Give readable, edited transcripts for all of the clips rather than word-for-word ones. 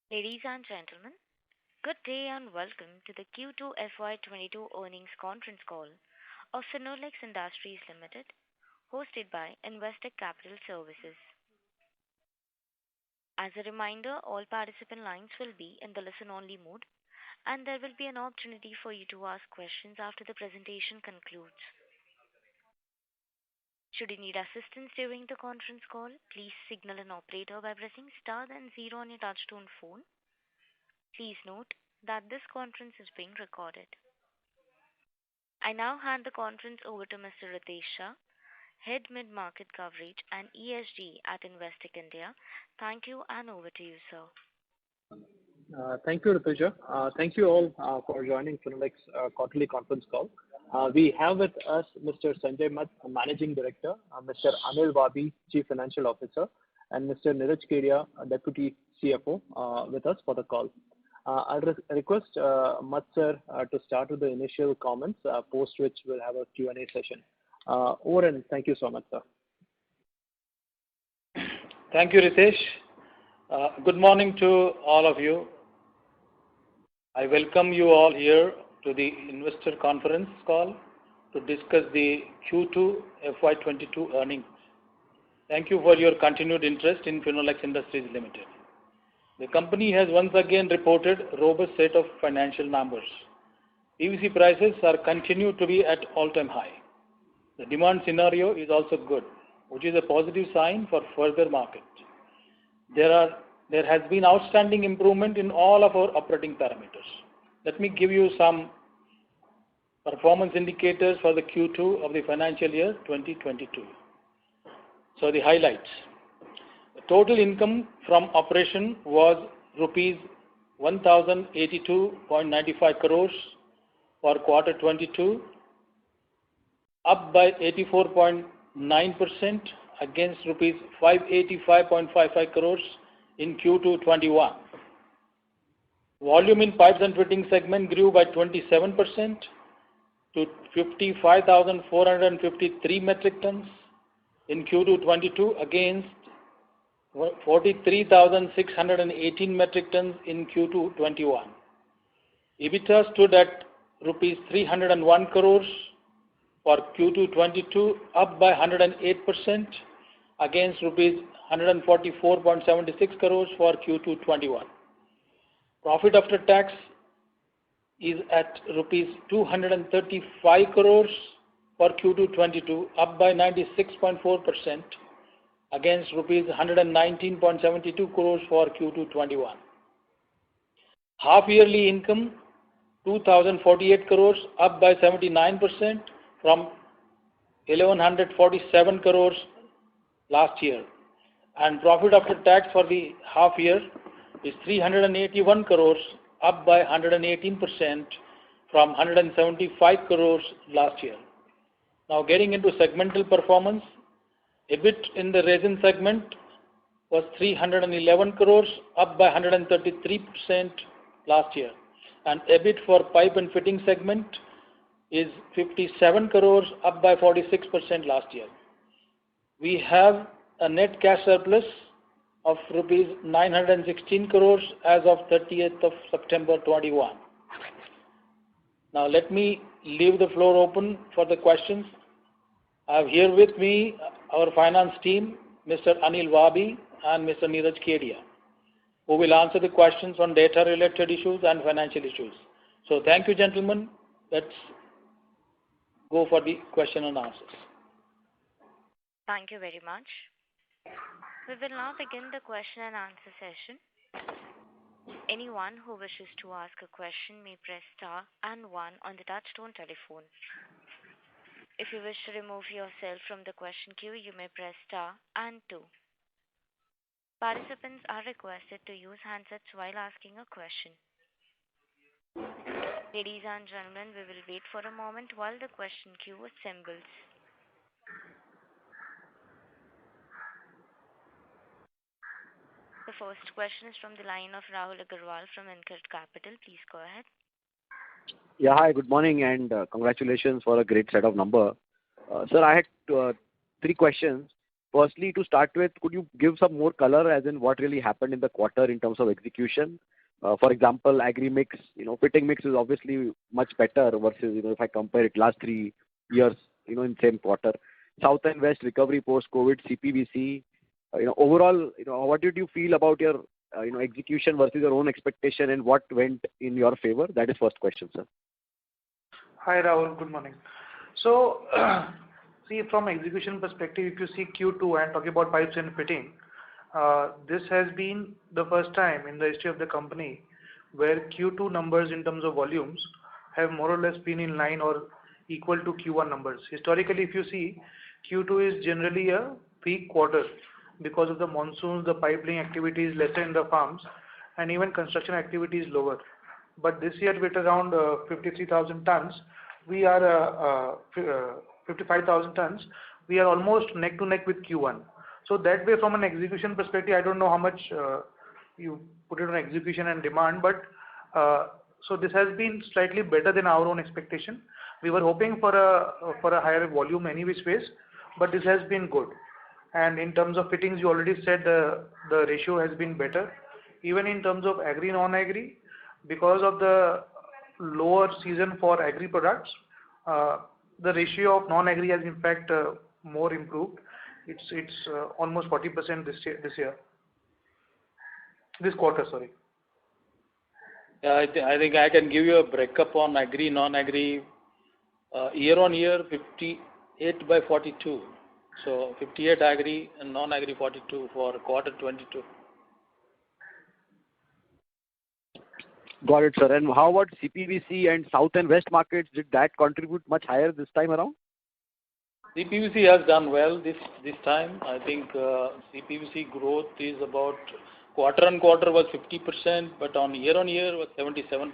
Ladies and gentlemen, good day and welcome to the Q2 FY22 earnings conference call of Finolex Industries Limited, hosted by Investec Capital Services. As a reminder, all participant lines will be in the listen-only mode, and there will be an opportunity for you to ask questions after the presentation concludes. Should you need assistance during the conference call, please signal an operator by pressing star then zero on your touchtone phone. Please note that this conference is being recorded. I now hand the conference over to Mr. Ritesh Shah, Head Mid-Market Coverage and ESG at Investec India. Thank you, and over to you, sir. Thank you, Rituja. Thank you all for joining Finolex quarterly conference call. We have with us Mr. Sanjay Matt, Managing Director, Mr. Anil Wabi, Chief Financial Officer, and Mr. Neeraj Kedia, Deputy CFO, with us for the call. I'll request Matt sir to start with the initial comments, post which we'll have a Q&A session. Over and thank you so much, sir. Thank you, Ritesh. Good morning to all of you. I welcome you all here to the investor conference call to discuss the Q2 FY22 earnings. Thank you for your continued interest in Finolex Industries Limited. The company has once again reported a robust set of financial numbers. PVC prices are continued to be at all-time high. The demand scenario is also good, which is a positive sign for further market. There has been outstanding improvement in all of our operating parameters. Let me give you some performance indicators for the Q2 of the financial year 2022. So the highlights. The total income from operation was rupees 1082.95 crores for quarter 22, up by 84.9% against rupees 585.55 crores in Q2 21. Volume in pipes and fittings segment grew by 27% to 55,453 metric tons in Q2 22 against 43,618 metric tons in Q2 21. EBITDA stood at rupees 301 crores for Q2 22, up by 108% against rupees 144.76 crores for Q2 21. Profit after tax is at rupees 235 crores for Q2 22, up by 96.4% against rupees 119.72 crores for Q2 21. Half yearly income 2048 crores, up by 79% from 1147 crores last year, and profit after tax for the half year is 381 crores, up by 118% from 175 crores last year. Now getting into segmental performance, EBIT in the resin segment was 311 crores, up by 133% last year, and EBIT for pipe and fitting segment is 57 crores, up by 46% last year. We have a net cash surplus of rupees 916 crores as of 30th of September 21. Now let me leave the floor open for the questions. I have here with me our finance team, Mr. Anil Wabi and Mr. Neeraj Kedia, who will answer the questions on data related issues and financial issues. So thank you, gentlemen. Let's go for the question and answers. Thank you very much. We will now begin the question and answer session. Anyone who wishes to ask a question may press star and one on the touchtone telephone. If you wish to remove yourself from the question queue, you may press star and two. Participants are requested to use handsets while asking a question. Ladies and gentlemen, we will wait for a moment while the question queue assembles. The first question is from the line of Rahul Agarwal from InCred Capital. Please go ahead. Yeah, hi, good morning and congratulations for a great set of numbers. Sir, I had three questions. firstly, to start with, could you give some more color as in what really happened in the quarter in terms of execution? For example, agri mix, fitting mix is obviously much better versus, if I compare it last 3 years, in same quarter. South and West recovery post-COVID, CPVC, overall, what did you feel about your, execution versus your own expectation and what went in your favor? That is first question, sir. Hi, Rahul. Good morning. So, see, from execution perspective, if you see Q2 and talking about pipes and fitting, this has been the first time in the history of the company where Q2 numbers in terms of volumes have more or less been in line or equal to Q1 numbers. Historically, if you see, Q2 is generally a peak quarter because of the monsoons, the pipeline activity is lesser in the farms, and even construction activity is lower. But this year, with around 53,000 tons, we are 55,000 tons. We are almost neck to neck with Q1. So that way, from an execution perspective, I don't know how much you put it on execution and demand, but so this has been slightly better than our own expectation. We were hoping for a higher volume any which ways, but this has been good. And in terms of fittings, you already said the ratio has been better. Even in terms of agri, non-agri, because of the lower season for agri products, the ratio of non-agri has in fact more improved. It's almost 40% this quarter, sorry. Yeah, I think I can give you a breakup on agri, non-agri. Year on year, 58 by 42. So 58 agri and non-agri 42 for quarter 22. Got it, sir. And how about CPVC and South and West markets? Did that contribute much higher this time around? CPVC has done well this time. I think CPVC growth is about quarter on quarter was 50%, but on year was 77%.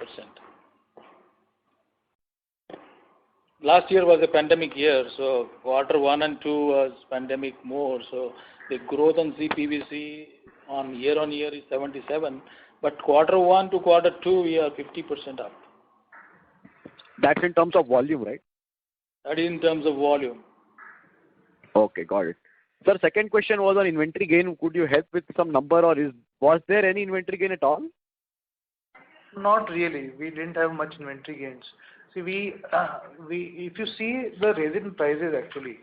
Last year was a pandemic year, so quarter 1 and 2 was pandemic more. So the growth on CPVC on year is 77, but quarter 1 to quarter 2 we are 50% up. That's in terms of volume, right? That is in terms of volume. Okay, got it. Sir, second question was on inventory gain. Could you help with some number or was there any inventory gain at all? Not really. We didn't have much inventory gains. See, if you see the resin prices actually,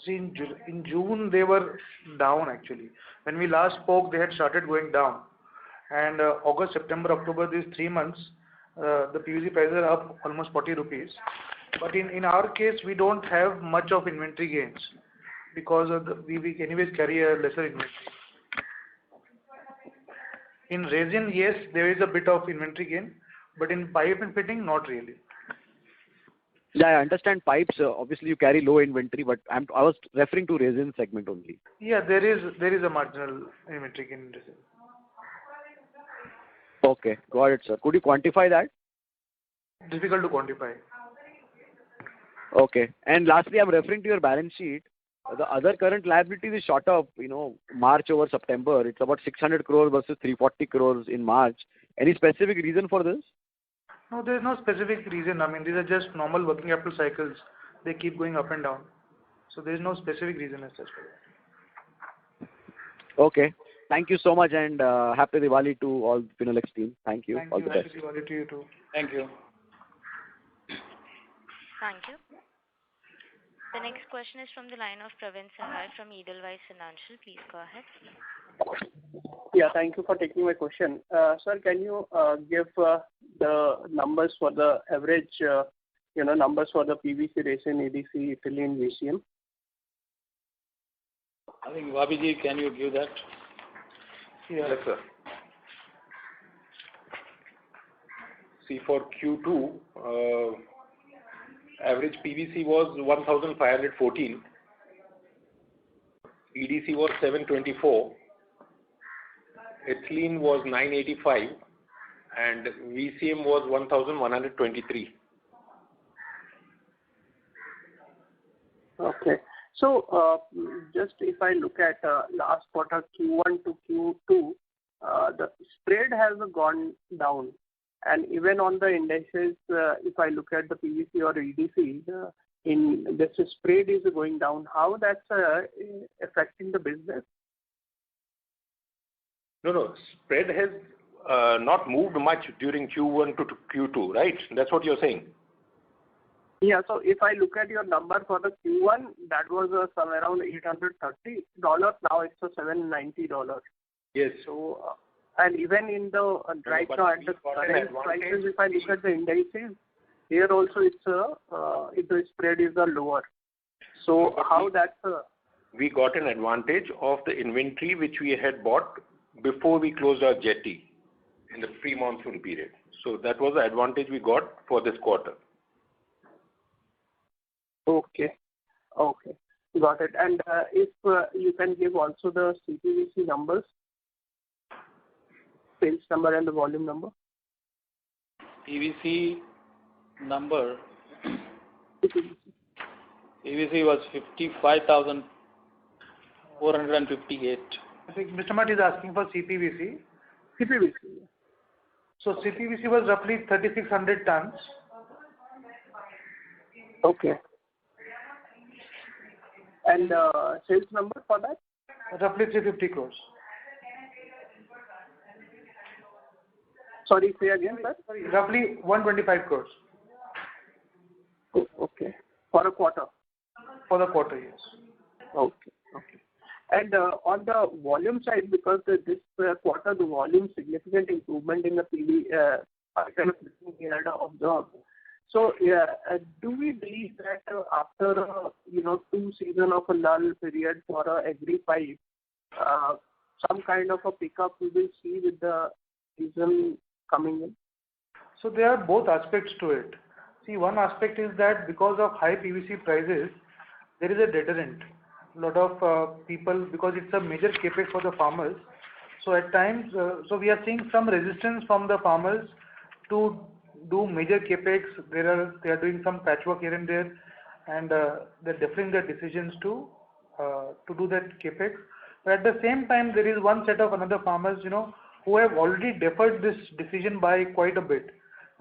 see in June they were down actually. When we last spoke, they had started going down, and August, September, October, these 3 months, the PVC prices are up almost 40 rupees. But in our case, we don't have much of inventory gains because of we anyways carry a lesser inventory. In resin, yes, there is a bit of inventory gain, but in pipe and fitting, not really. Yeah, I understand pipes. Obviously, you carry low inventory, but I was referring to resin segment only. Yeah, there is a marginal inventory gain in resin. Okay, got it, sir. Could you quantify that? Difficult to quantify. Okay. And lastly, I'm referring to your balance sheet. The other current liabilities is shot up, March over September. It's about 600 crores versus 340 crores in March. Any specific reason for this? No, there is no specific reason. I mean, these are just normal working capital cycles. They keep going up and down. So there is no specific reason as such for that. Okay. Thank you so much, and happy Diwali to all Finolex team. Thank you. All the best. Happy Diwali to you too. Thank you. Thank you. The next question is from the line of Praveen Sahay from Edelweiss Financial. Please go ahead. Yeah, thank you for taking my question. Sir, can you give the numbers for the average, numbers for the PVC, resin, EDC, ethylene, VCM? I think Babiji, can you give that? Yes, sir. See, for Q2, average PVC was 1,514, EDC was 724, ethylene was 985, and VCM was 1,123. Okay. So, just if I look at last quarter Q1 to Q2, the spread has gone down. And even on the indices, if I look at the PVC or EDC, the this spread is going down. How that's affecting the business? No. Spread has not moved much during Q1 to Q2, right? That's what you're saying. Yeah. So if I look at your number for the Q1, that was somewhere around $830. Now it's $790. Yes. So and even in the right now at the current prices, if I look at the indices, here also the spread is lower. So how that's we got an advantage of the inventory which we had bought before we closed our jetty in the pre-monsoon period. So that was the advantage we got for this quarter. Okay. Got it. And if you can give also the CPVC numbers, sales number and the volume number. PVC number. PVC was 55,458. I think Mr. Matt is asking for CPVC. CPVC. So CPVC was roughly 3,600 tons. Okay. And sales number for that? Roughly 350 crores. Sorry, say again, sir. Roughly 125 crores. Oh, okay. For a quarter? For the quarter, yes. Okay. And on the volume side, because this quarter the volume significant improvement in the PV kind of we had observed. So do we believe that after 2 seasons of a lull period for agri pipe, some kind of a pickup we will see with the season coming in? So there are both aspects to it. See, one aspect is that because of high PVC prices, there is a deterrent. A lot of people, because it's a major capex for the farmers, so at times, so we are seeing some resistance from the farmers to do major capex. They are doing some patchwork here and there, and they're deferring their decisions to do that capex. But at the same time, there is one set of another farmers, who have already deferred this decision by quite a bit.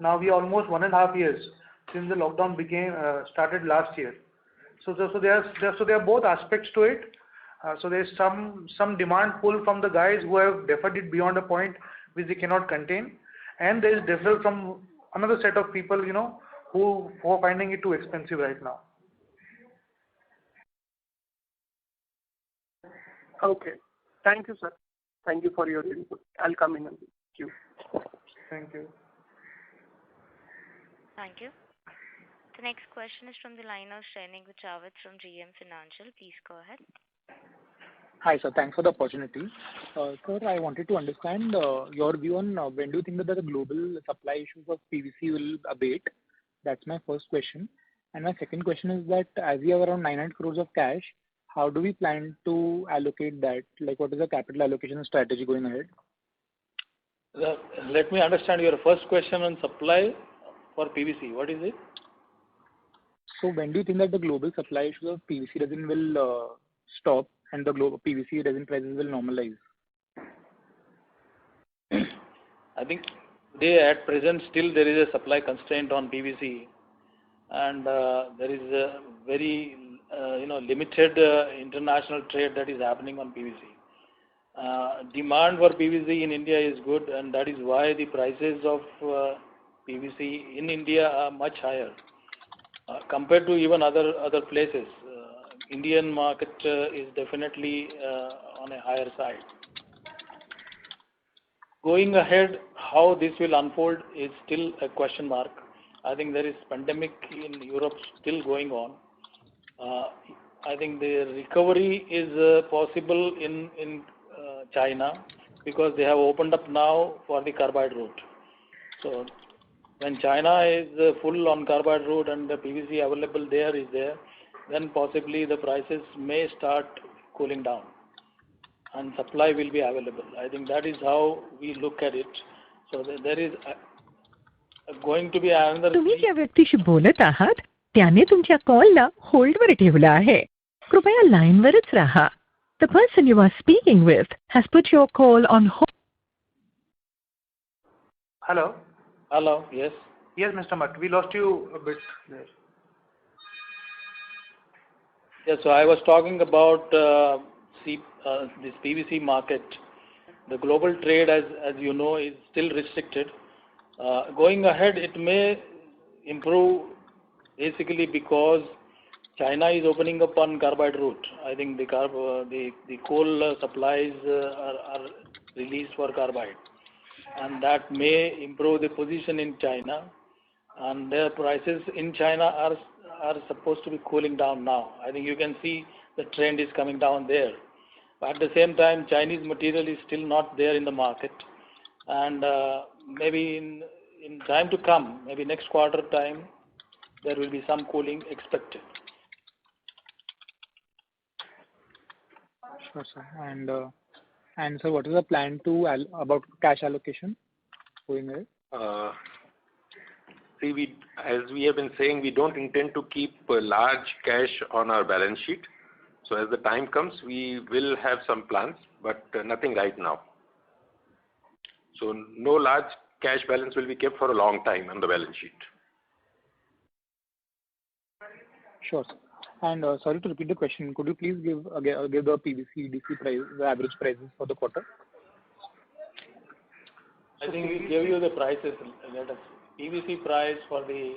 Now we are almost 1.5 years since the lockdown started last year. So there are both aspects to it. So there is some demand pull from the guys who have deferred it beyond a point which they cannot contain, and there is deferral from another set of people, who are finding it too expensive right now. Okay. Thank you, sir. Thank you for your input. I'll come in and queue. Thank you. Thank you. The next question is from the line of Shrenik Guchawat from GM Financial. Please go ahead. Hi, sir. Thanks for the opportunity. Sir, I wanted to understand your view on when do you think that the global supply issues of PVC will abate? That's my first question. And my second question is that as we have around 900 crores of cash, how do we plan to allocate that? Like, what is the capital allocation strategy going ahead? Let me understand your first question on supply for PVC. What is it? So when do you think that the global supply issues of PVC resin will stop and the global PVC resin prices will normalize? I think today at present still there is a supply constraint on PVC, and there is a very limited international trade that is happening on PVC. Demand for PVC in India is good, and that is why the prices of PVC in India are much higher compared to even other places. Indian market is definitely on a higher side. Going ahead, how this will unfold is still a question mark. I think there is pandemic in Europe still going on. I think the recovery is possible in China because they have opened up now for the carbide route. So when China is full on carbide route and the PVC available there is there, then possibly the prices may start cooling down and supply will be available. I think that is how we look at it. So there is going to be another. तुम्ही ज्या व्यक्तीशी बोलत आहात त्याने तुमच्या कॉलला होल्डवर ठेवला आहे. कृपया लाईनवरच राहा. The person you are speaking with has put your call on hold. Hello. Hello. Yes. Yes, Mr. Matt. We lost you a bit there. Yeah, so I was talking about this PVC market. The global trade, as you know, is still restricted. Going ahead, it may improve basically because China is opening up on carbide route. I think the coal supplies are released for carbide, and that may improve the position in China. And their prices in China are supposed to be cooling down now. I think you can see the trend is coming down there. But at the same time, Chinese material is still not there in the market, and maybe in time to come, maybe next quarter time, there will be some cooling expected. Sure, sir. And sir, what is the plan about cash allocation going ahead? See, as we have been saying, we don't intend to keep large cash on our balance sheet. So as the time comes, we will have some plans, but nothing right now. So no large cash balance will be kept for a long time on the balance sheet. Sure, sir. And sorry to repeat the question, could you please give the PVC EDC price, the average prices for the quarter? I think we gave you the prices. Let us PVC price for the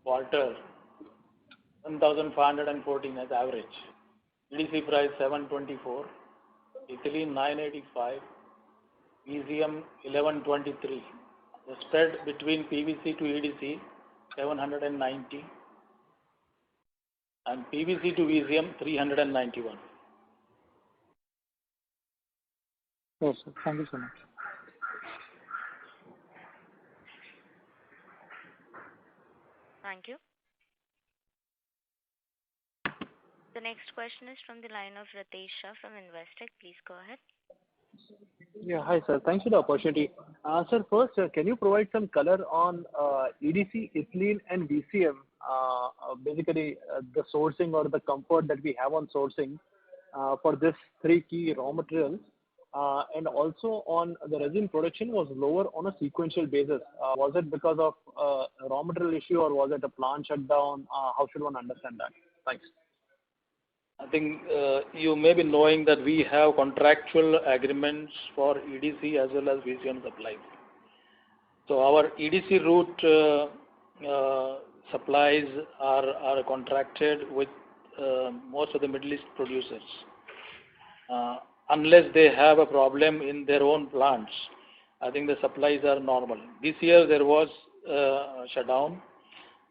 quarter 1,514 as average. EDC price 724, ethylene 985, VCM 1123. The spread between PVC to EDC 790 and PVC to VCM 391. Sure, sir. Thank you so much. Thank you. The next question is from the line of Ritesh Shah from Investec. Please go ahead. Yeah, hi sir. Thanks for the opportunity. Sir, first, can you provide some color on EDC, ethylene, and VCM? Basically, the sourcing or the comfort that we have on sourcing for this three key raw materials, and also on the resin production was lower on a sequential basis. Was it because of raw material issue or was it a plant shutdown? How should one understand that? Thanks. I think you may be knowing that we have contractual agreements for EDC as well as VCM supplies. So our EDC route supplies are contracted with most of the Middle East producers. Unless they have a problem in their own plants, I think the supplies are normal. This year there was a shutdown.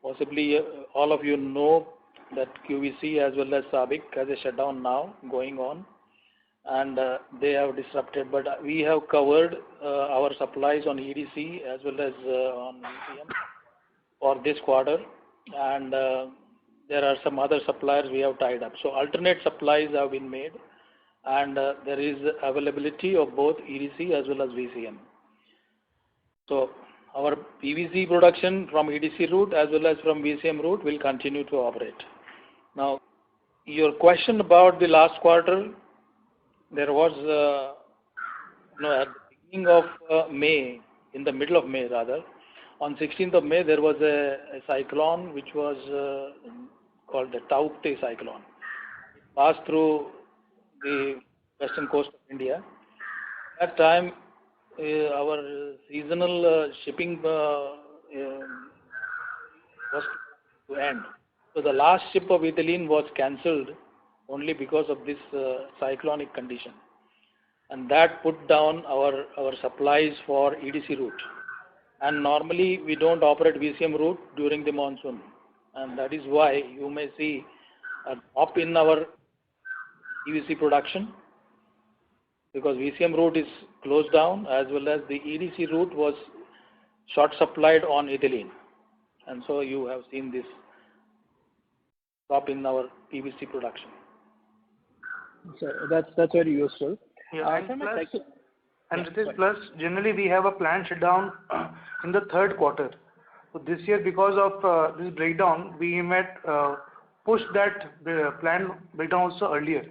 Possibly all of you know that QVC as well as SABIC has a shutdown now going on, and they have disrupted. But we have covered our supplies on EDC as well as on VCM for this quarter, and there are some other suppliers we have tied up. So alternate supplies have been made, and there is availability of both EDC as well as VCM. So our PVC production from EDC route as well as from VCM route will continue to operate. Now, your question about the last quarter, there was, at the beginning of May, in the middle of May rather, on 16th of May, there was a cyclone which was called the Taukte cyclone. It passed through the western coast of India. At that time, our seasonal shipping was to end. So the last ship of ethylene was cancelled only because of this cyclonic condition. And that put down our supplies for EDC route. And normally we don't operate VCM route during the monsoon. And that is why you may see a drop in our EDC production, because VCM route is closed down as well as the EDC route was short supplied on ethylene. And so you have seen this drop in our PVC production. So that's very useful. Yeah, plus generally we have a planned shutdown in the third quarter. So this year, because of this breakdown, we might push that planned breakdown also earlier.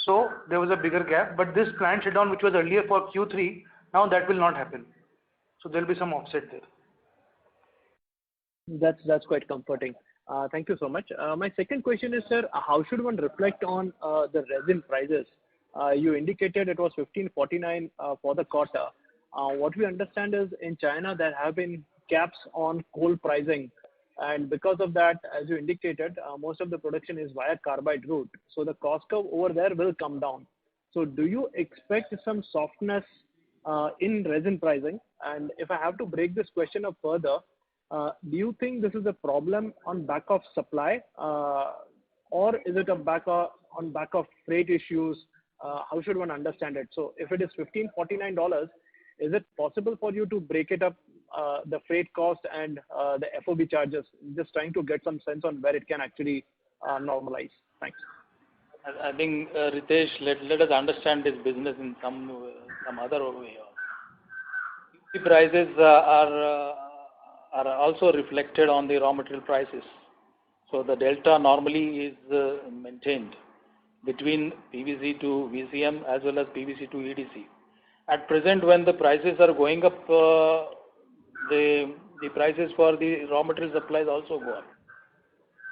So there was a bigger gap, but this planned shutdown which was earlier for Q3, now that will not happen. So there will be some offset there. That's quite comforting. Thank you so much. My second question is, sir, how should one reflect on the resin prices? You indicated it was 1549 for the quarter. What we understand is in China there have been caps on coal pricing, and because of that, as you indicated, most of the production is via carbide route. So the cost curve over there will come down. So do you expect some softness in resin pricing? And if I have to break this question up further, do you think this is a problem on back of supply, or is it on back of freight issues? How should one understand it? So if it is $1549, is it possible for you to break it up, the freight cost and the FOB charges? Just trying to get some sense on where it can actually normalize. Thanks. I think, Ritesh, let us understand this business in some other way. The prices are also reflected on the raw material prices. So the delta normally is maintained between PVC to VCM as well as PVC to EDC. At present, when the prices are going up, the prices for the raw material supplies also go up.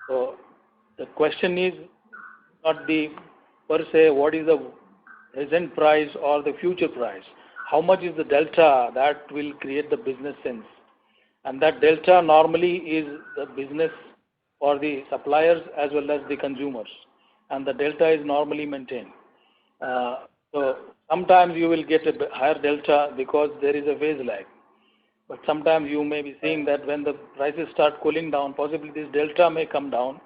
So the question is not the per se what is the present price or the future price. How much is the delta that will create the business sense? And that delta normally is the business for the suppliers as well as the consumers. And the delta is normally maintained. So sometimes you will get a higher delta because there is a phase lag. But sometimes you may be seeing that when the prices start cooling down, possibly this delta may come down,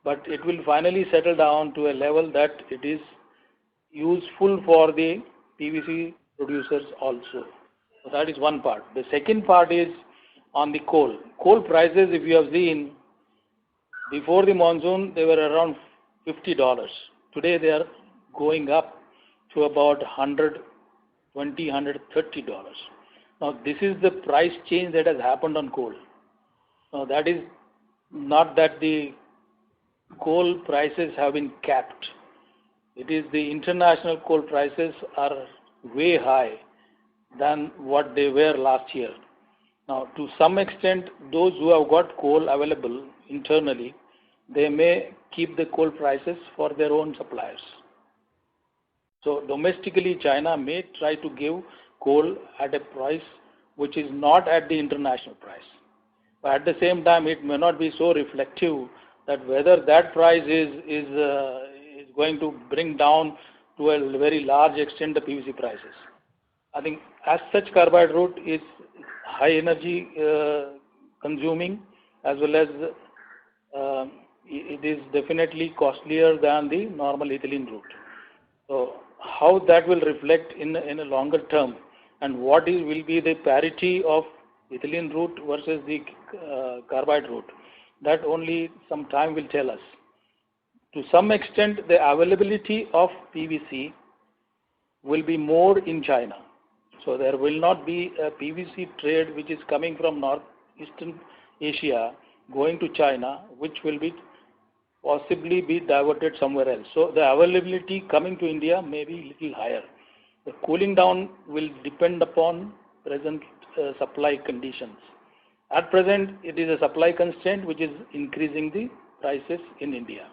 but it will finally settle down to a level that it is useful for the PVC producers also. So that is one part. The second part is on the coal. Coal prices, if you have seen, before the monsoon, they were around $50. Today, they are going up to about $120, $130. Now, this is the price change that has happened on coal. Now, that is not that the coal prices have been capped. It is the international coal prices are way high than what they were last year. Now, to some extent, those who have got coal available internally, they may keep the coal prices for their own suppliers. So, domestically, China may try to give coal at a price which is not at the international price. But at the same time, it may not be so reflective that whether that price is going to bring down to a very large extent the PVC prices. I think as such carbide route is high energy consuming as well as it is definitely costlier than the normal ethylene route. So how that will reflect in a longer term and what will be the parity of ethylene route versus the carbide route, that only some time will tell us. To some extent, the availability of PVC will be more in China. So there will not be a PVC trade which is coming from Northeastern Asia going to China, which will be possibly be diverted somewhere else. So the availability coming to India may be little higher. The cooling down will depend upon present supply conditions. At present, it is a supply constraint which is increasing the prices in India.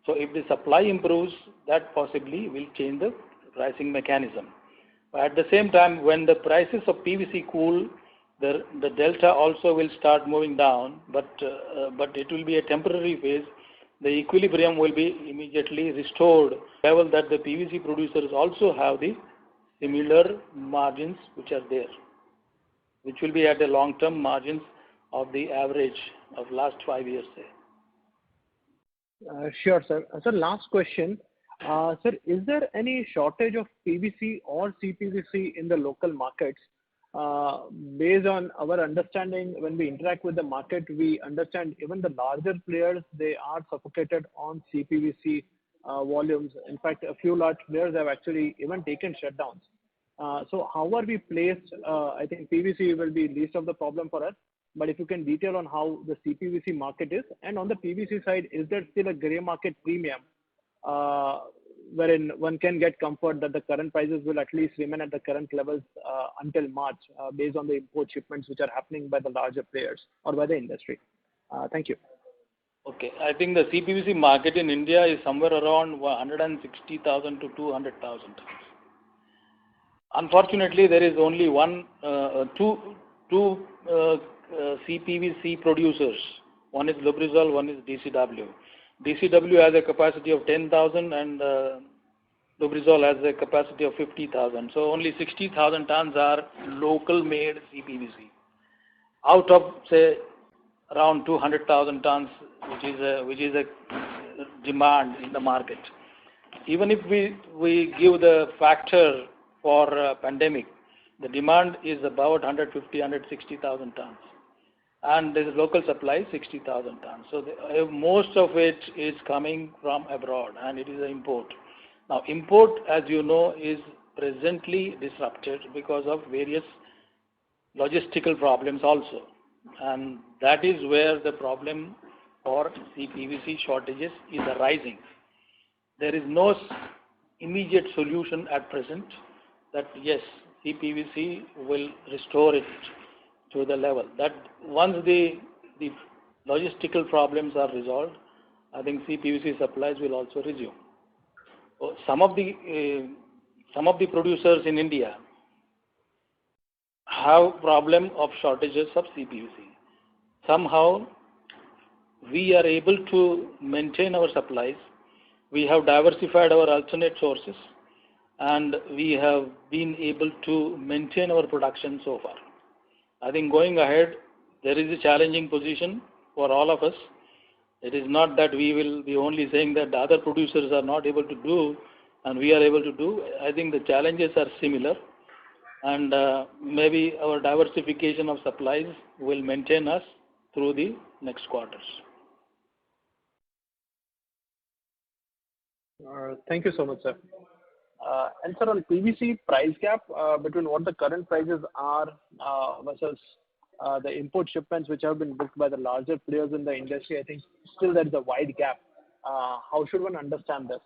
So if the supply improves, that possibly will change the pricing mechanism. But at the same time, when the prices of PVC cool, the delta also will start moving down, but it will be a temporary phase. The equilibrium will be immediately restored, level that the PVC producers also have the similar margins which are there, which will be at the long-term margins of the average of last 5 years. Sure, sir. Sir, last question. Sir, is there any shortage of PVC or CPVC in the local markets? Based on our understanding, when we interact with the market, we understand even the larger players, they are suffocated on CPVC volumes. In fact, a few large players have actually even taken shutdowns. So how are we placed? I think PVC will be least of the problem for us. But if you can detail on how the CPVC market is, and on the PVC side, is there still a grey market premium wherein one can get comfort that the current prices will at least remain at the current levels until March based on the import shipments which are happening by the larger players or by the industry? Thank you. Okay, I think the CPVC market in India is somewhere around 160,000 to 200,000 tons. Unfortunately, there is only two CPVC producers. One is Lubrizol, one is DCW. DCW has a capacity of 10,000 and Lubrizol has a capacity of 50,000. So only 60,000 tons are local made CPVC. Out of say around 200,000 tons, which is a demand in the market. Even if we give the factor for pandemic, the demand is about 150, 160,000 tons. And there is local supply 60,000 tons. So most of it is coming from abroad and it is an import. Now import, as you know, is presently disrupted because of various logistical problems also. And that is where the problem for CPVC shortages is arising. There is no immediate solution at present that yes, CPVC will restore it to the level. That once the logistical problems are resolved, I think CPVC supplies will also resume. Some of the producers in India have problem of shortages of CPVC. Somehow we are able to maintain our supplies. We have diversified our alternate sources and we have been able to maintain our production so far. I think going ahead, there is a challenging position for all of us. It is not that we will be only saying that the other producers are not able to do and we are able to do. I think the challenges are similar and maybe our diversification of supplies will maintain us through the next quarters. Thank you so much, sir. And sir, on PVC price gap between what the current prices are versus the import shipments which have been booked by the larger players in the industry, I think still there is a wide gap. How should one understand this?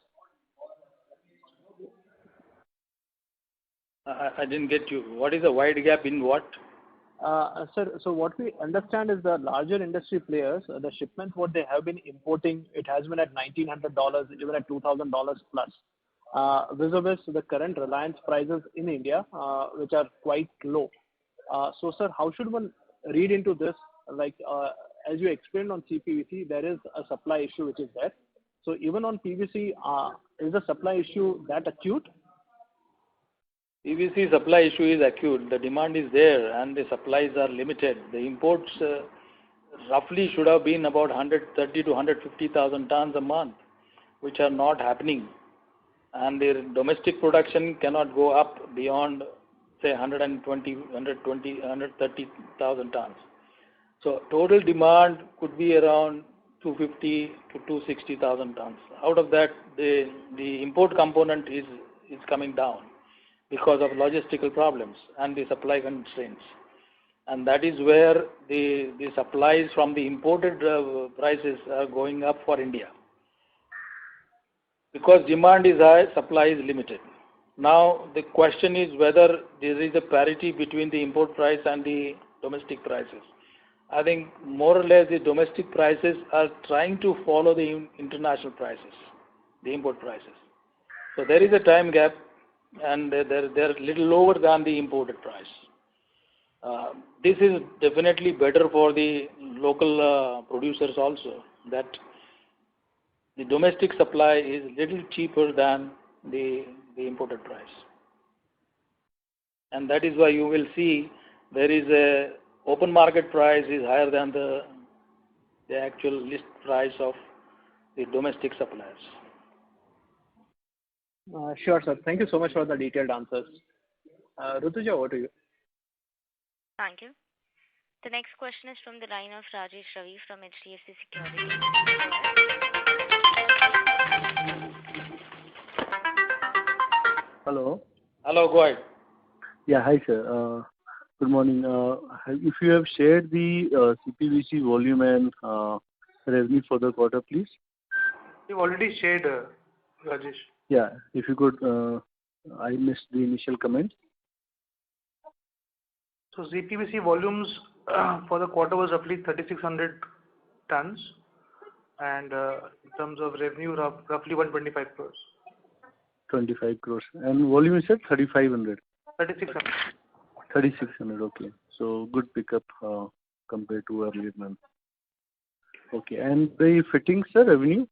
I didn't get you. What is a wide gap in what? Sir, so what we understand is the larger industry players, the shipments what they have been importing, it has been at $1,900, even at $2,000 plus. Vis-a-vis the current Reliance prices in India, which are quite low. So, sir, how should one read into this? Like, as you explained on CPVC, there is a supply issue which is there. So, even on PVC, is the supply issue that acute? PVC supply issue is acute. The demand is there and the supplies are limited. The imports roughly should have been about 130 to 150,000 tons a month, which are not happening. And their domestic production cannot go up beyond say 130,000 tons. So total demand could be around 250 to 260,000 tons. Out of that, the import component is coming down because of logistical problems and the supply constraints. And that is where the supplies from the imported prices are going up for India. Because demand is high, supply is limited. Now the question is whether there is a parity between the import price and the domestic prices. I think more or less the domestic prices are trying to follow the international prices, the import prices. So there is a time gap and they're a little lower than the imported price. This is definitely better for the local producers also, that the domestic supply is little cheaper than the imported price. And that is why you will see there is a open market price is higher than the actual list price of the domestic suppliers. Sure, sir. Thank you so much for the detailed answers. Rutuja, over to you. Thank you. The next question is from the line of Rajesh Ravi from HDFC Securities. Hello. Hello, go ahead. Yeah, hi sir. Good morning. If you have shared the CPVC volume and revenue for the quarter, please. You've already shared, Rajesh. Yeah, if you could, I missed the initial comment. So CPVC volumes for the quarter was roughly 3,600 tons, and in terms of revenue, roughly 125 crores. 25 crores. And volume you said 3,500? 3,600. 3,600, okay. So good pickup compared to earlier month. Okay, and the fittings, sir, revenue?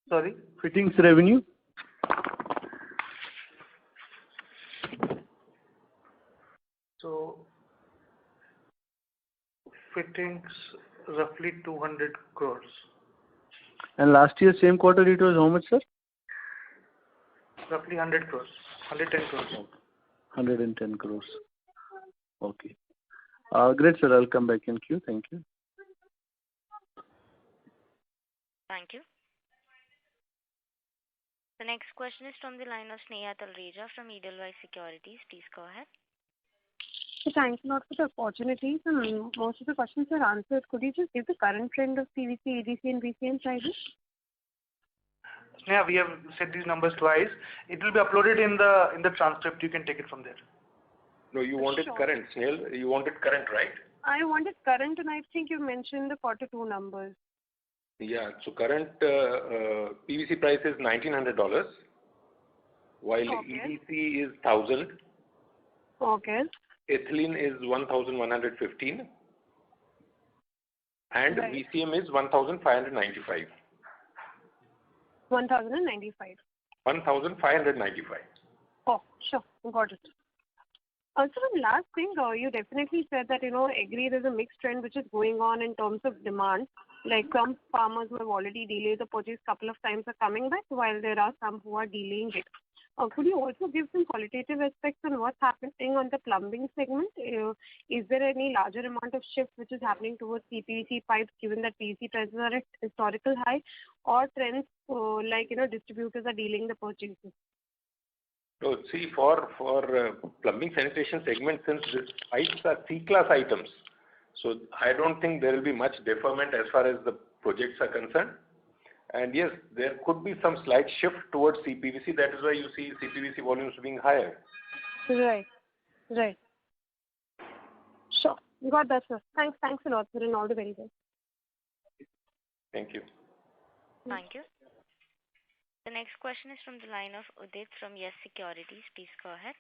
Sorry? Fittings revenue? So, fittings roughly 200 crores. And last year, same quarter, it was how much, sir? Roughly 100 crores, 110 crores. 110 crores. Okay. Great, sir. I'll come back in queue. Thank you. Thank you. The next question is from the line of Sneha Talreja from Edelweiss Securities. Please go ahead. Thanks a lot for the opportunity. Most of the questions are answered. Could you just give the current trend of PVC, EDC, and VCM prices? Yeah, we have said these numbers twice. It will be uploaded in the transcript. You can take it from there. No, you want it current, Snail. You want it current, right? I want it current, and I think you mentioned the Q2 numbers. Yeah. So current PVC price is $1,900, while EDC is 1,000. Okay. Ethylene is 1,115, and VCM is 1,595. 1,095. 1,595. Oh, sure. Got it. Also, one last thing, you definitely said that, agree there's a mixed trend which is going on in terms of demand. Like some farmers who have already delayed the purchase couple of times are coming back, while there are some who are delaying it. Could you also give some qualitative aspects on what's happening on the plumbing segment? Is there any larger amount of shift which is happening towards CPVC pipes, given that PVC prices are at historical high, or trends like distributors are delaying the purchases? So see, for plumbing sanitation segment, since these pipes are C-class items, so I don't think there will be much deferment as far as the projects are concerned. And yes, there could be some slight shift towards CPVC. That is why you see CPVC volumes being higher. Right. Sure. Got that, sir. Thanks a lot, sir, and all the very best. Thank you. Thank you. The next question is from the line of Udit from Yes Securities. Please go ahead.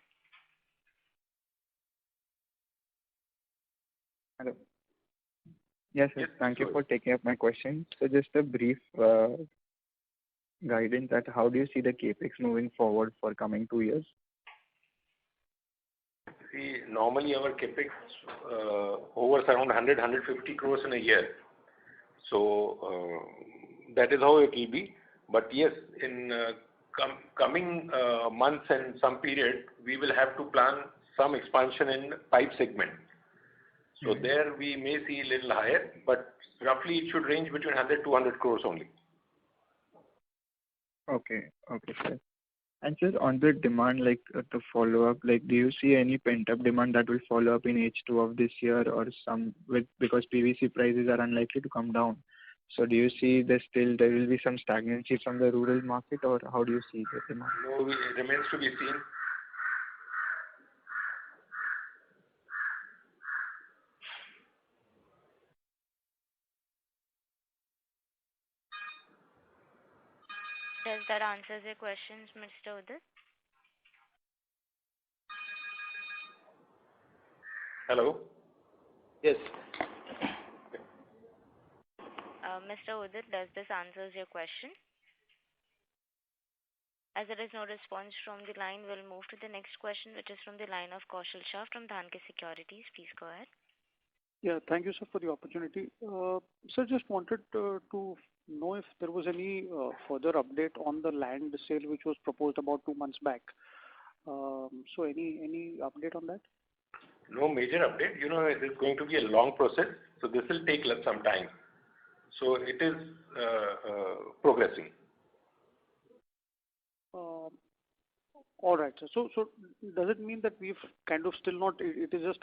Hello. Yes, sir. Thank you for taking up my question. So just a brief guidance that how do you see the capex moving forward for coming 2 years? See, normally our capex hovers around 150 crores in a year. So that is how it will be. But yes, in coming months and some period, we will have to plan some expansion in pipe segment. So there we may see a little higher, but roughly it should range between 100 to 200 crores only. Okay, sir. And just on the demand, to follow up, do you see any pent-up demand that will follow up in H2 of this year, or because PVC prices are unlikely to come down? So do you see there will be some stagnancy from the rural market, or how do you see the demand? No, it remains to be seen. Does that answer your questions, Mr. Udit? Hello? Yes. Mr. Udit, does this answer your question? As there is no response from the line, we'll move to the next question, which is from the line of Kaushal Shah from Dhanki Securities. Please go ahead. Yeah, thank you, sir, for the opportunity. Sir, just wanted to know if there was any further update on the land sale which was proposed about 2 months back. So any update on that? No major update. It is going to be a long process, so this will take some time. So it is progressing. All right, sir. So does it mean that we've kind of still not? It is just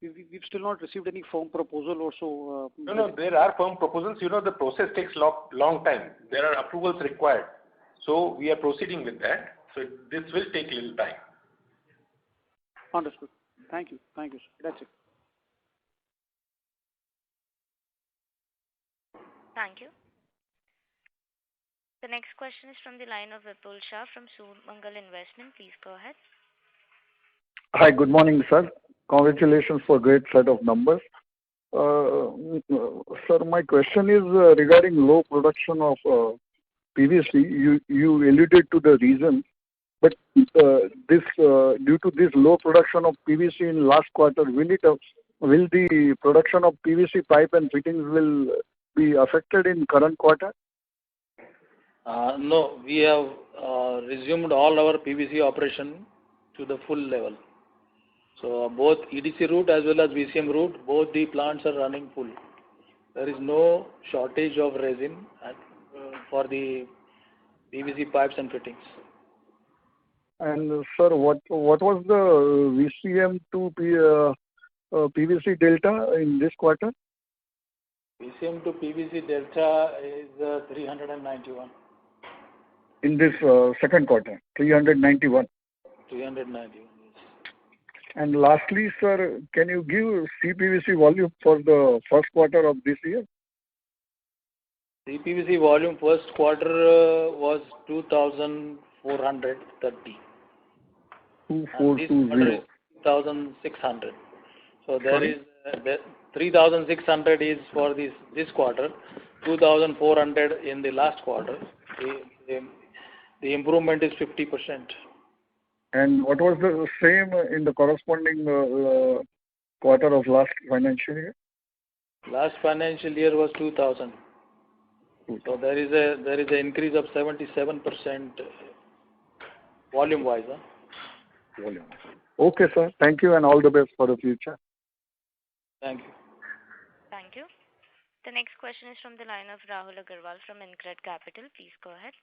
we've still not received any firm proposal or so? No, there are firm proposals. The process takes long time. There are approvals required. So we are proceeding with that. So this will take a little time. Understood. Thank you, sir. That's it. Thank you. The next question is from the line of Vipul Shah from Sumangal Investment. Please go ahead. Hi, good morning, sir. Congratulations for great set of numbers. Sir, my question is regarding low production of PVC. You alluded to the reason, but this due to this low production of PVC in last quarter, will the production of PVC pipe and fittings will be affected in current quarter? No, we have resumed all our PVC operation to the full level. So both EDC route as well as VCM route, both the plants are running full. There is no shortage of resin for the PVC pipes and fittings. And sir, what was the VCM to PVC delta in this quarter? VCM to PVC delta is 391. In this second quarter, 391. 391, yes. And lastly, sir, can you give CPVC volume for the first quarter of this year? CPVC volume first quarter was 2,430. 2420. 2,600. So there is 3,600 is for this quarter, 2,400 in the last quarter. The improvement is 50%. And what was the same in the corresponding quarter of last financial year? Last financial year was 2,000. So there is an increase of 77% volume wise. Volume. Okay, sir. Thank you and all the best for the future. Thank you. Thank you. The next question is from the line of Rahul Agarwal from InCred Capital. Please go ahead.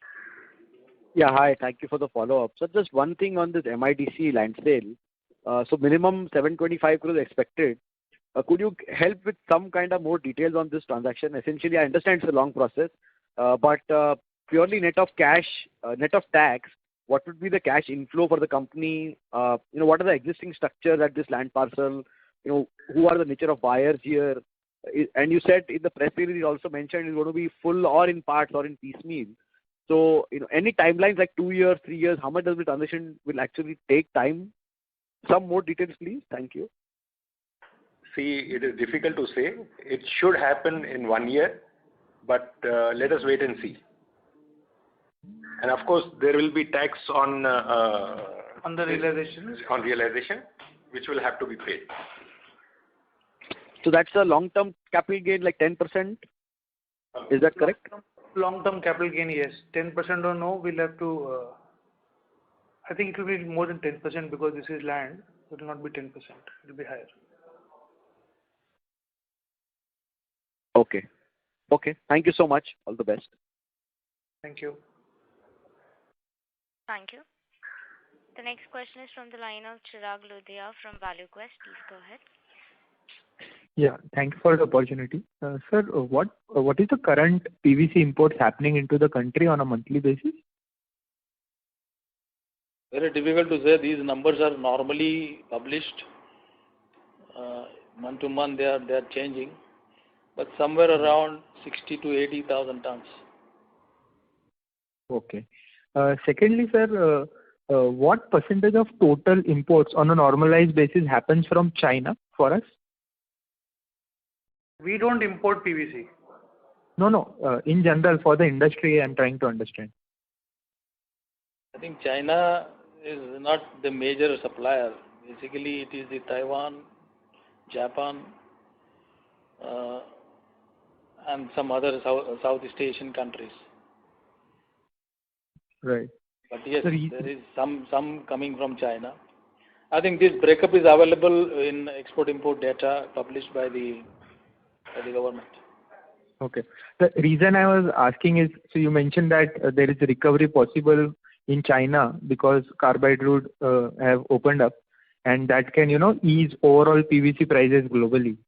Yeah, hi. Thank you for the follow-up. So just one thing on this MIDC land sale. So minimum 725 crores expected. Could you help with some kind of more details on this transaction? Essentially, I understand it's a long process, but purely net of cash, net of tax, what would be the cash inflow for the company? What are the existing structures at this land parcel? Who are the nature of buyers here? And you said in the press release, you also mentioned it's going to be full or in parts or in piecemeal. So, any timelines like 2 years, 3 years, how much does the transition will actually take time? Some more details, please. Thank you. See, it is difficult to say. It should happen in 1 year, but let us wait and see. And of course, there will be tax on the realization. On realization, which will have to be paid. So that's a long-term capital gain, like 10%. Is that correct? Long-term capital gain, yes. 10% or no, we'll have to. I think it will be more than 10% because this is land. It will not be 10%. It will be higher. Okay. Okay. Thank you so much. All the best. Thank you. Thank you. The next question is from the line of Chirag Lodhia from ValueQuest. Please go ahead. Yeah, thank you for the opportunity. Sir, what is the current PVC imports happening into the country on a monthly basis? Very difficult to say. These numbers are normally published. Month to month, they are changing. But somewhere around 60 to 80,000 tons. Okay. Secondly, sir, what percentage of total imports on a normalized basis happens from China for us? We don't import PVC. No. In general, for the industry, I'm trying to understand. I think China is not the major supplier. Basically, it is the Taiwan, Japan, and some other Southeast Asian countries. Right. But yes, there is some coming from China. I think this breakup is available in export-import data published by the government. Okay. The reason I was asking is, so you mentioned that there is a recovery possible in China because carbide route have opened up, and that can, ease overall PVC prices globally.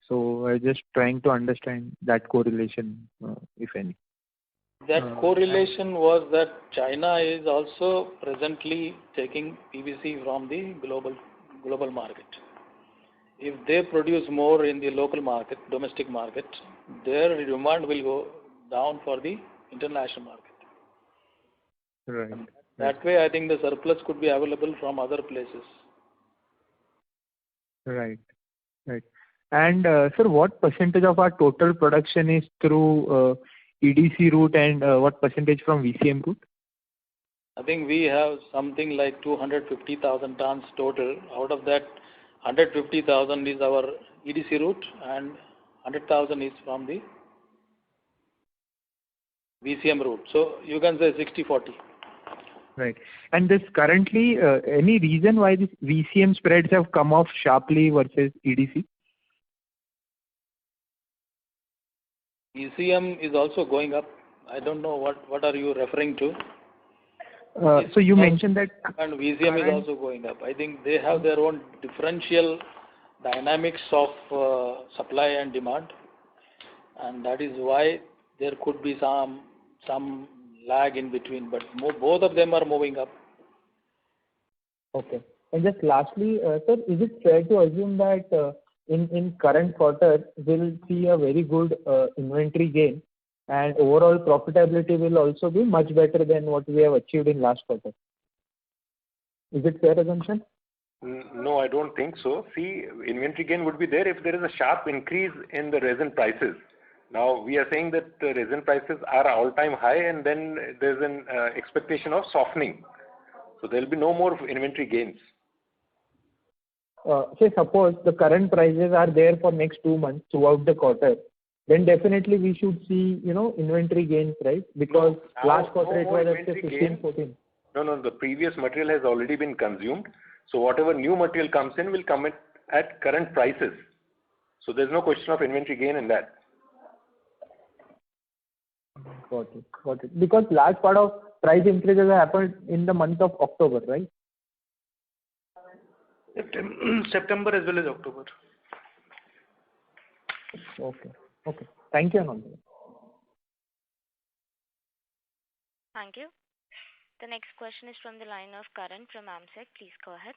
So I was just trying to understand that correlation, if any. That correlation was that China is also presently taking PVC from the global market. If they produce more in the local market, domestic market, their demand will go down for the international market. Right. That way, I think the surplus could be available from other places. Right. Right. And sir, what percentage of our total production is through EDC route and what percentage from VCM route? I think we have something like 250,000 tons total. Out of that, 150,000 is our EDC route and 100,000 is from the VCM route. So you can say 60-40. Right. And this currently, any reason why these VCM spreads have come off sharply versus EDC? ECM is also going up. I don't know what are you referring to. So you mentioned that. And VCM is also going up. I think they have their own differential dynamics of supply and demand, and that is why there could be some lag in between. But both of them are moving up. Okay. And just lastly, sir, is it fair to assume that in current quarter we'll see a very good inventory gain, and overall profitability will also be much better than what we have achieved in last quarter? Is it fair assumption? No, I don't think so. See, inventory gain would be there if there is a sharp increase in the resin prices. Now, we are saying that the resin prices are all-time high, and then there's an expectation of softening. So there will be no more inventory gains. Say suppose the current prices are there for next 2 months throughout the quarter, then definitely we should see, inventory gains, right? Because last quarter it was at say 15, 14. No, the previous material has already been consumed. So whatever new material comes in will come at current prices. So there's no question of inventory gain in that. Got it. Because large part of price increases have happened in the month of October, right? September as well as October. Okay. Thank you, Anand. Thank you. The next question is from the line of Karan from AMSEC. Please go ahead.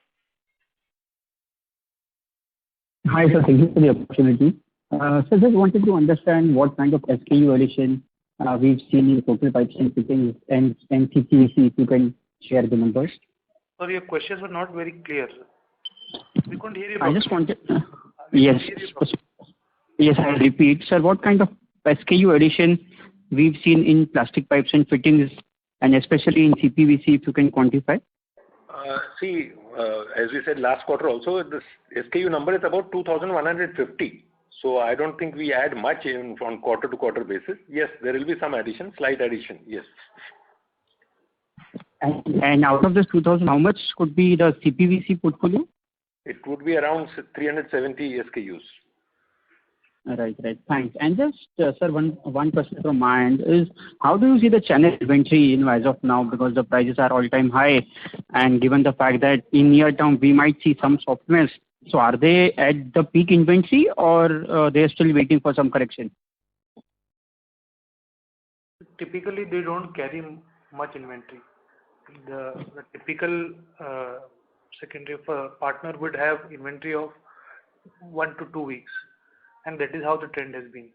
Hi, sir. Thank you for the opportunity. So just wanted to understand what kind of SKU addition we've seen in total pipes and fittings and CPVC, if you can share the numbers. Sorry, your questions were not very clear. We couldn't hear you. I just wanted. Yes, I'll repeat. Sir, what kind of SKU addition we've seen in plastic pipes and fittings, and especially in CPVC, if you can quantify? See, as we said last quarter also, the SKU number is about 2,150. So I don't think we add much on quarter-to-quarter basis. Yes, there will be some addition, slight addition, yes. And out of this 2,000, how much could be the CPVC portfolio? It would be around 370 SKUs. Right. Thanks. And just, sir, one question from my end is, how do you see the channel inventory as of now, because the prices are all-time high, and given the fact that in near term we might see some softness, so are they at the peak inventory or they're still waiting for some correction? Typically, they don't carry much inventory. The typical secondary partner would have inventory of 1 to 2 weeks. And that is how the trend has been.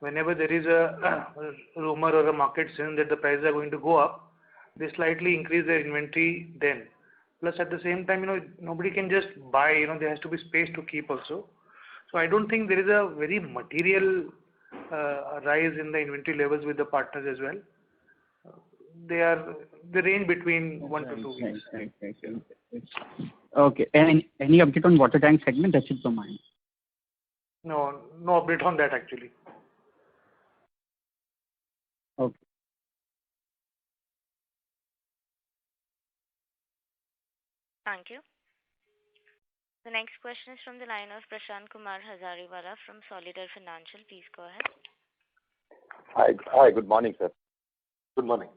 Whenever there is a rumor or a market sense that the prices are going to go up, they slightly increase their inventory then. Plus, at the same time, nobody can just buy. There has to be space to keep also. So I don't think there is a very material rise in the inventory levels with the partners as well. They range between 1 to 2 weeks. Right. Okay. And any update on water tank segment? That's it from mine. No update on that actually. Okay. Thank you. The next question is from the line of Prashant Kumar Hazariwala from Solidarity Financial. Please go ahead. Hi. Good morning, sir. Good morning.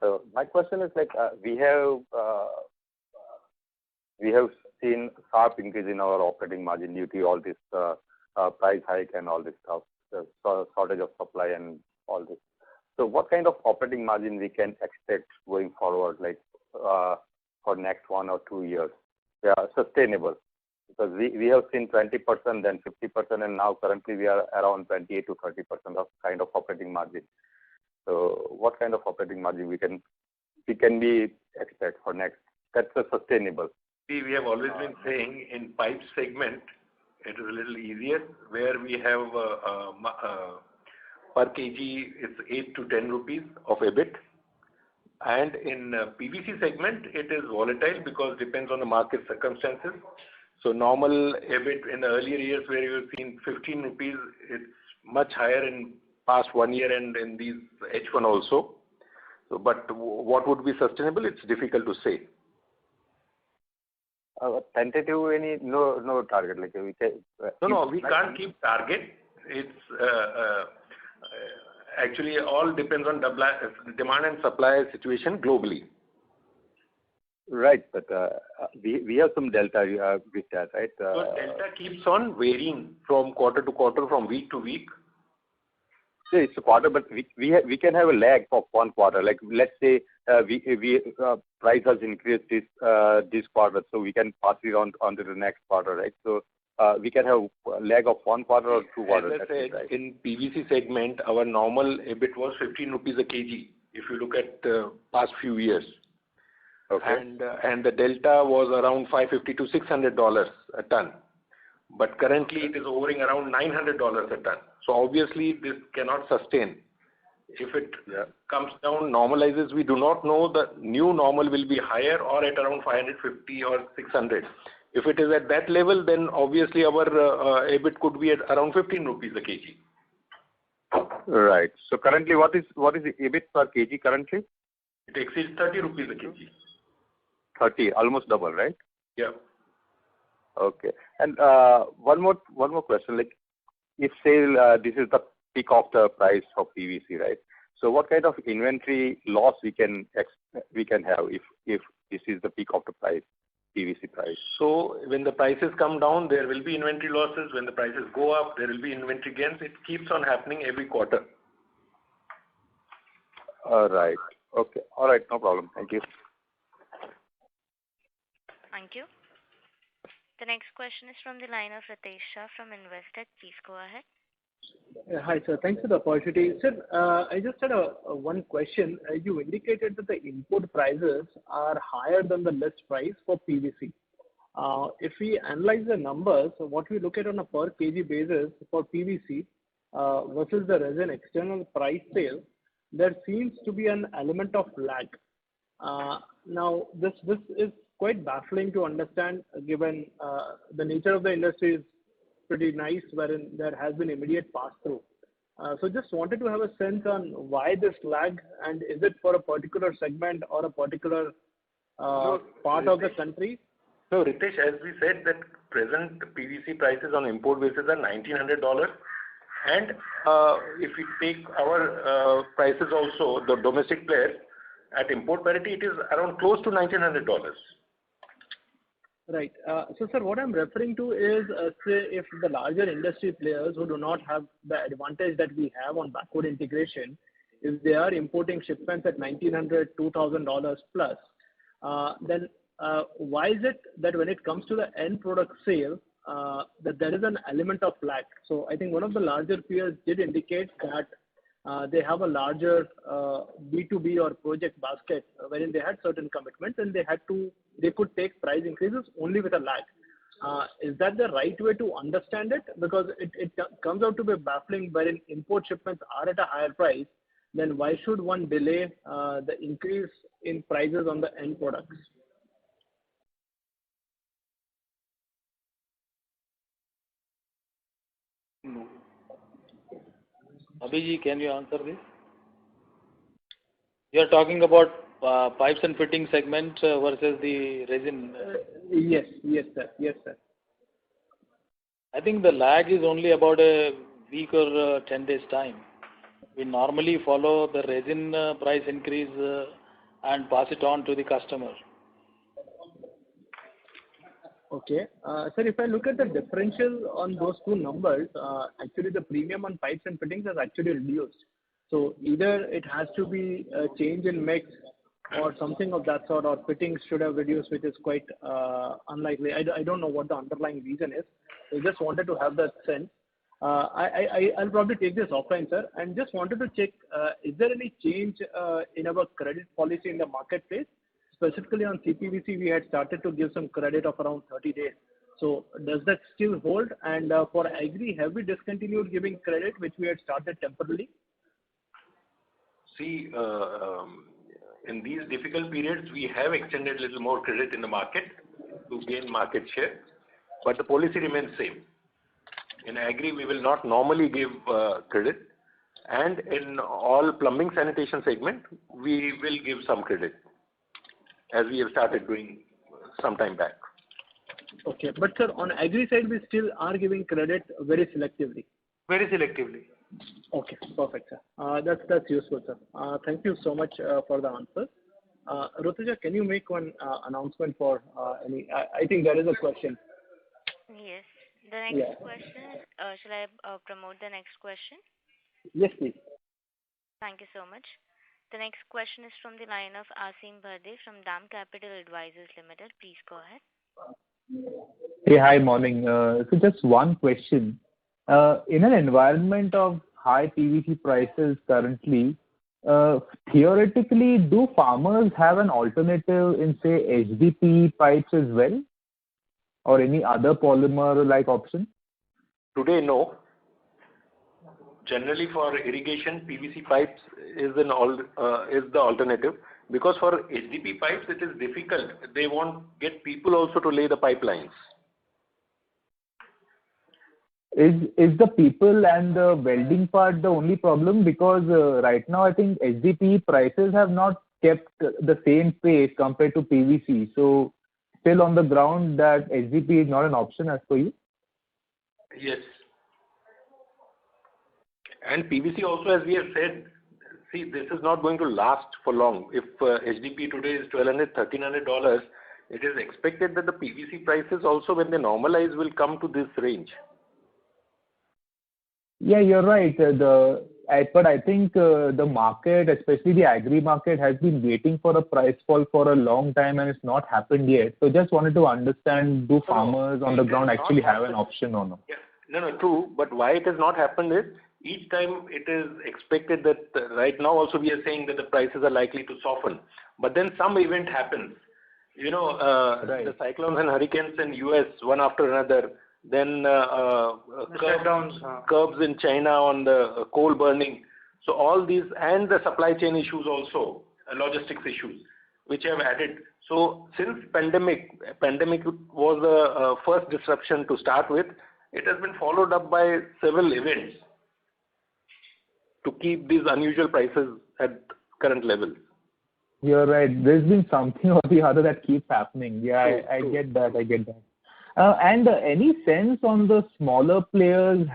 So my question is we have seen sharp increase in our operating margin due to all this price hike and all this stuff, the shortage of supply and all this. So what kind of operating margin we can expect going forward, for next 1 or 2 years? Yeah, sustainable. Because we have seen 20%, then 50%, and now currently we are around 28 to 30% of kind of operating margin. So what kind of operating margin we can be expect for next? That's sustainable. See, we have always been saying in pipe segment, it is a little easier where we have per kg it's 8 to 10 rupees of EBIT. And in PVC segment, it is volatile because depends on the market circumstances. So normal EBIT in the earlier years where you've seen 15 rupees, it's much higher in past 1 year and in these H1 also. So, but what would be sustainable? It's difficult to say. Tentative any no target like we can. No, we can't keep target. It's actually all depends on demand and supply situation globally. Right, but we have some delta with that, right? So delta keeps on varying from quarter to quarter, from week to week. Yeah, it's a quarter, but we can have a lag of 1 quarter. Like let's say we price has increased this quarter, so we can pass it on to the next quarter, right? So we can have a lag of 1 quarter or 2 quarters. As I said, right? In PVC segment, our normal EBIT was 15 rupees a kg. If you look at past few years. Okay. And the delta was around $550 to $600 a ton. But currently it is hovering around $900 a ton. So obviously this cannot sustain. If it comes down, normalizes, we do not know the new normal will be higher or at around 550 or 600. If it is at that level, then obviously our EBIT could be at around 15 rupees a kg. Right. So currently, what is the EBIT per kg currently? It exceeds 30 rupees a kg. 30, almost double, right? Yeah. Okay. And one more question. Like, if say this is the peak of the price of PVC, right? So what kind of inventory loss we can have if this is the peak of the price, PVC price? So when the prices come down, there will be inventory losses. When the prices go up, there will be inventory gains. It keeps on happening every quarter. All right. Okay. All right. No problem. Thank you. Thank you. The next question is from the line of Ritesh Shah from Investec. Please go ahead. Hi, sir. Thanks for the opportunity. Sir, I just had one question. You indicated that the input prices are higher than the list price for PVC. If we analyze the numbers, what we look at on a per kg basis for PVC versus the resin external price sale, there seems to be an element of lag. Now, this is quite baffling to understand given the nature of the industry is pretty nice wherein there has been immediate pass-through. So just wanted to have a sense on why this lag and is it for a particular segment or a particular part of the country? So Ritesh, as we said that present PVC prices on import basis are $1,900 and if we take our prices also, the domestic players at import parity, it is around close to $1,900. Right. So, sir, what I'm referring to is, say, if the larger industry players who do not have the advantage that we have on backward integration, if they are importing shipments at $1,900, $2,000 plus, then why is it that when it comes to the end product sale, that there is an element of lag? So, I think one of the larger peers did indicate that they have a larger B2B or project basket wherein they had certain commitments and they could take price increases only with a lag. Is that the right way to understand it? Because it comes out to be baffling wherein import shipments are at a higher price, then why should one delay the increase in prices on the end products? Abhiji, can you answer this? You are talking about pipes and fitting segment versus the resin. Yes, sir. I think the lag is only about a week or 10 days time. We normally follow the resin price increase and pass it on to the customer. Okay. Sir, if I look at the differential on those two numbers, actually the premium on pipes and fittings has actually reduced. So either it has to be a change in mix or something of that sort, or fittings should have reduced, which is quite unlikely. I don't know what the underlying reason is. I just wanted to have that sense. I'll probably take this offline, sir, and just wanted to check, is there any change in our credit policy in the marketplace? Specifically on CPVC, we had started to give some credit of around 30 days. So does that still hold? And for agri, have we discontinued giving credit, which we had started temporarily? See, in these difficult periods, we have extended a little more credit in the market to gain market share, but the policy remains same. In agri, we will not normally give credit, and in all plumbing sanitation segment, we will give some credit, as we have started doing some time back. Okay, but sir, on agri side, we still are giving credit very selectively. Very selectively. Okay, perfect, sir. That's useful, sir. Thank you so much for the answers. Rutuja, can you make one announcement for any? I think there is a question. Yes. The next question, shall I promote the next question? Yes, please. Thank you so much. The next question is from the line of Asim Bhade from DAM Capital Advisors Limited. Please go ahead. Hey, hi, morning. So just one question. In an environment of high PVC prices currently, theoretically, do farmers have an alternative in, say, HDPE pipes as well, or any other polymer-like option? Today, no. Generally, for irrigation, PVC pipes is the alternative, because for HDPE pipes it is difficult. They won't get people also to lay the pipelines. Is the people and the welding part the only problem? Because right now I think HDPE prices have not kept the same pace compared to PVC. So still on the ground that HDPE is not an option as per you? Yes. And PVC also, as we have said, see, this is not going to last for long. If HDPE today is $1,200, $1,300, it is expected that the PVC prices also, when they normalize, will come to this range. Yeah, you're right. But I think the market, especially the agri market, has been waiting for a price fall for a long time and it's not happened yet. So just wanted to understand, do farmers on the ground actually have an option or not? Yeah. No, true. But why it has not happened is, each time it is expected that right now also we are saying that the prices are likely to soften. But then some event happens. You know, the cyclones and hurricanes in US, one after another. Then curbs in China on the coal burning. So all these, and the supply chain issues also, logistics issues, which have added. So since pandemic was the first disruption to start with, it has been followed up by several events to keep these unusual prices at current levels. You're right. There's been something or the other that keeps happening. Yeah, I get that. And any sense on the smaller players,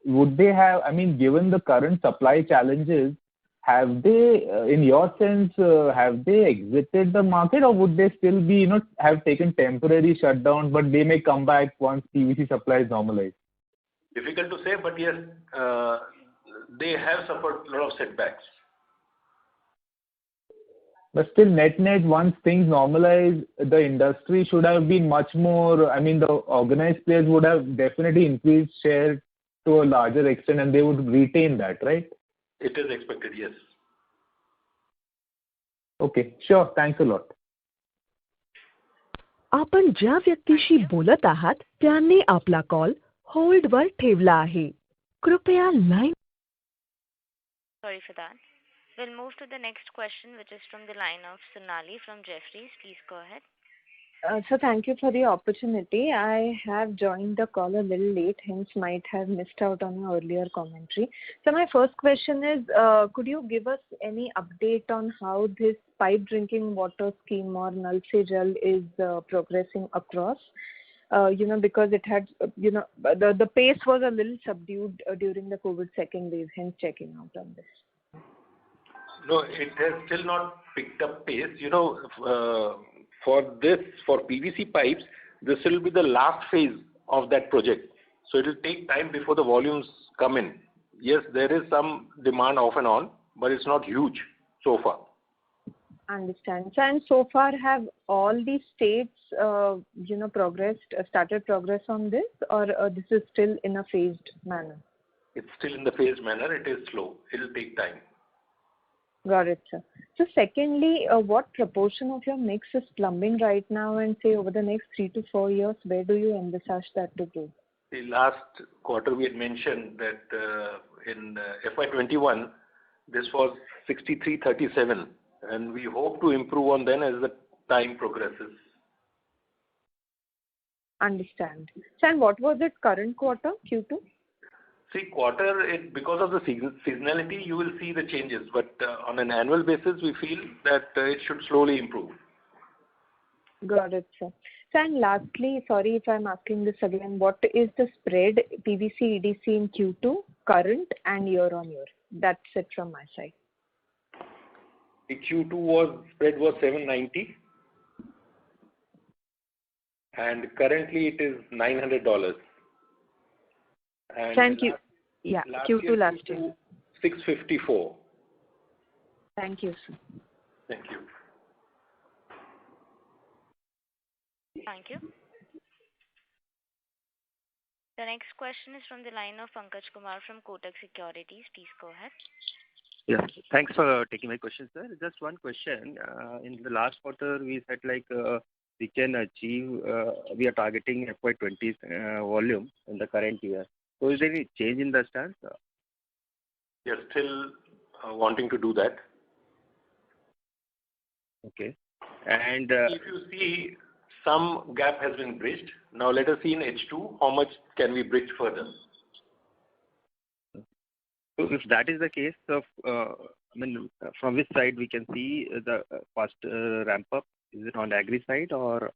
would they have, I mean, given the current supply challenges, have they, in your sense, have they exited the market, or would they still be, have taken temporary shutdown, but they may come back once PVC supply is normalized? Difficult to say, but yes, they have suffered a lot of setbacks. But still, net, once things normalize, the industry should have been much more, I mean, the organized players would have definitely increased share to a larger extent, and they would retain that, right? It is expected, yes. Okay, sure. Thanks a lot. आपण ज्या व्यक्तीशी बोलत आहात त्यांनी आपला call होल्डवर ठेवला आहे. कृपया line. Sorry for that. We'll move to the next question, which is from the line of Sonali from Jefferies. Please go ahead. So thank you for the opportunity. I have joined the call a little late, hence might have missed out on your earlier commentary. So my first question is, could you give us any update on how this pipe drinking water scheme or Nal Se Jal is progressing across? Because it had, the pace was a little subdued during the COVID second wave, hence checking out on this. No, it has still not picked up pace. For PVC pipes, this will be the last phase of that project. So it will take time before the volumes come in. Yes, there is some demand off and on, but it's not huge so far. Understand. So, and so far, have all these states, started progress on this, or this is still in a phased manner? It's still in the phased manner. It is slow. It'll take time. Got it, sir. So secondly, what proportion of your mix is plumbing right now, and say over the next 3 to 4 years, where do you envisage that to go? The last quarter we had mentioned that in FY21, this was 63-37, and we hope to improve on then as the time progresses. Understand. So, and what was it current quarter, Q2? See, because of the seasonality, you will see the changes, but on an annual basis, we feel that it should slowly improve. Got it, sir. So, and lastly, sorry if I'm asking this again, what is the spread PVC EDC in Q2, current and year on year? That's it from my side. The spread was 790, and currently it is $900. And thank you. Q2 last year. 654. Thank you, sir. Thank you. Thank you. The next question is from the line of Pankaj Kumar from Kotak Securities. Please go ahead. Yeah, thanks for taking my question, sir. Just one question. In the last quarter, we said we can achieve, we are targeting FY20's volume in the current year. So is there any change in the stance? We are still wanting to do that. Okay. And if you see, some gap has been bridged. Now let us see in H2 how much can we bridge further. So if that is the case, from which side we can see the fast ramp up? Is it on the agri side or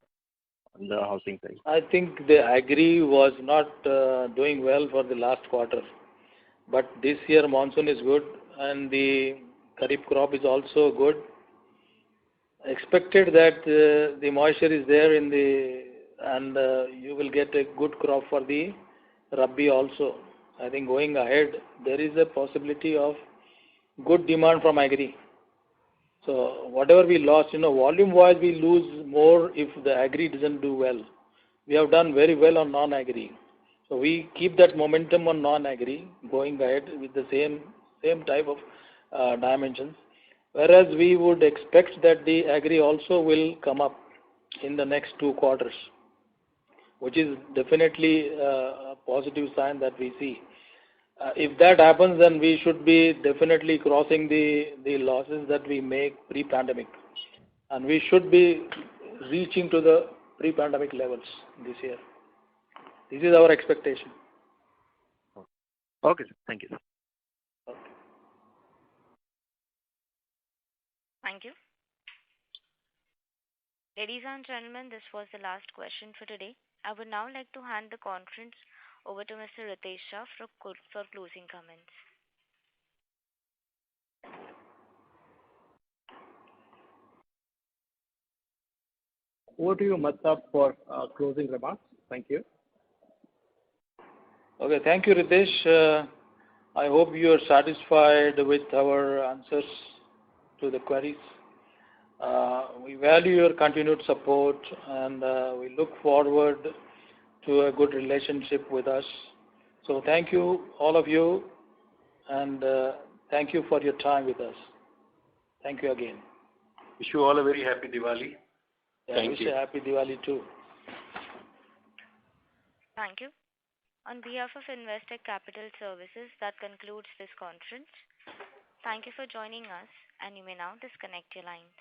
on the housing side? I think the agri was not doing well for the last quarter. But this year monsoon is good and the kharif crop is also good. Expected that the moisture is there and you will get a good crop for the Rabi also. I think going ahead, there is a possibility of good demand from agri. So whatever we lost, volume-wise we lose more if the agri doesn't do well. We have done very well on non-agri. So we keep that momentum on non-agri going ahead with the same type of dimensions. Whereas we would expect that the agri also will come up in the next 2 quarters, which is definitely a positive sign that we see. If that happens, then we should be definitely crossing the losses that we make pre-pandemic. And we should be reaching to the pre-pandemic levels this year. This is our expectation. Okay, sir. Thank you. Okay. Thank you. Ladies and gentlemen, this was the last question for today. I would now like to hand the conference over to Mr. Ritesh Shah for closing comments. Over to you, Matsab, for closing remarks. Thank you. Okay, thank you, Ritesh. I hope you are satisfied with our answers to the queries. We value your continued support and we look forward to a good relationship with us. So thank you, all of you, and thank you for your time with us. Thank you again. Wish you all a very happy Diwali. Yeah, wish you a happy Diwali too. Thank you. On behalf of Investec Capital Services, that concludes this conference. Thank you for joining us, and you may now disconnect your lines.